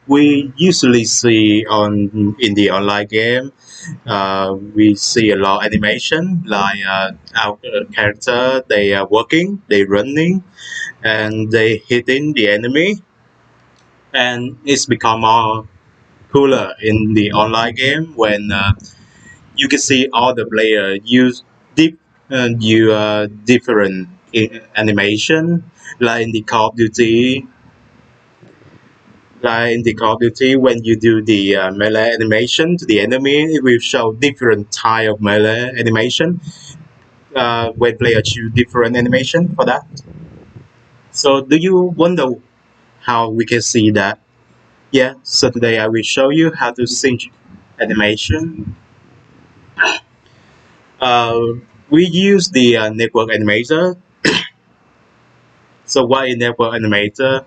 We usually see on in the online game, we see a lot of animation like our character they are working, they running, and they hitting the enemy, and it's become more cooler in the online game when you can see all the player use different animation like in the Call of Duty. Like in the Call of Duty, when you do the melee animation to the enemy, it will show different type of melee animation. When player choose different animation for that. So do you wonder how we can see that? Yeah. So today I will show you how to sync animation. Uh, we use the network animator. So what is network animator?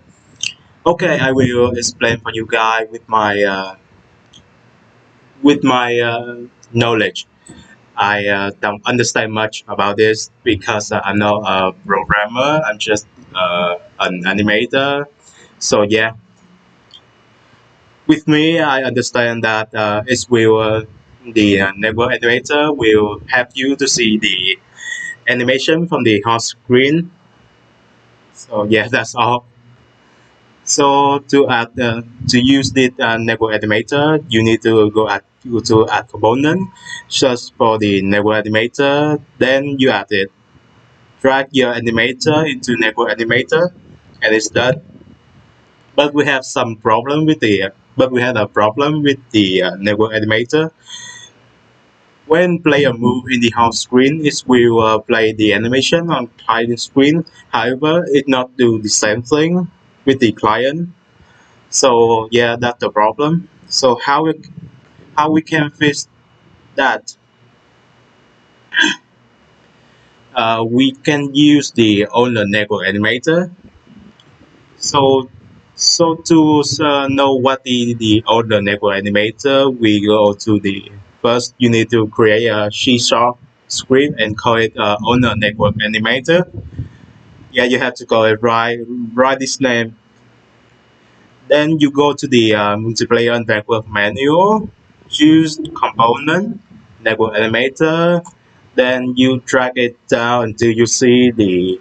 Okay, I will explain for you guys with my knowledge. I don't understand much about this because I'm not a programmer. I'm just an animator. So yeah, with me, I understand that the network animator will help you to see the animation from the home screen. So yeah, that's all. So to use the network animator, you need to go to add component, search for the network animator, then you add it. Drag your animator into network animator, and it's done. But we have some problem with the but we had a problem with the network animator. When player move in the home screen, it will play the animation on client screen. However, it not do the same thing with the client. So yeah, that's the problem. So how we can fix that? We can use the owner network animator. So to know what is the owner network animator, we go to the first. You need to create a C# script and call it owner network animator. Yeah, you have to call it write this name. Then you go to the multiplayer network menu, choose component, network animator. Then you drag it down until you see the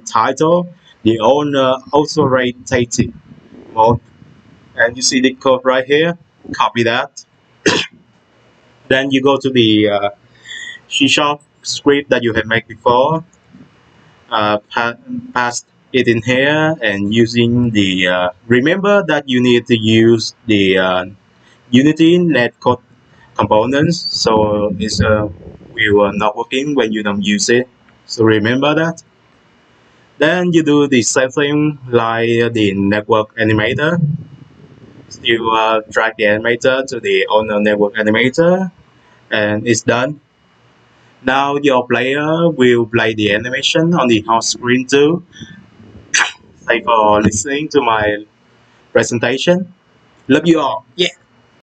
title, the owner authoritative mode, and you see the code right here. Copy that. Then you go to the C# script that you have made before, uh, pa- pass it in here, and using the remember that you need to use the Unity netcode components, so it's will not working when you don't use it. So remember that. Then you do the same thing like the network animator. You drag the animator to the owner network animator, and it's done. Now your player will play the animation on the home screen too. Thanks for listening to my presentation. Love you all. Yeah.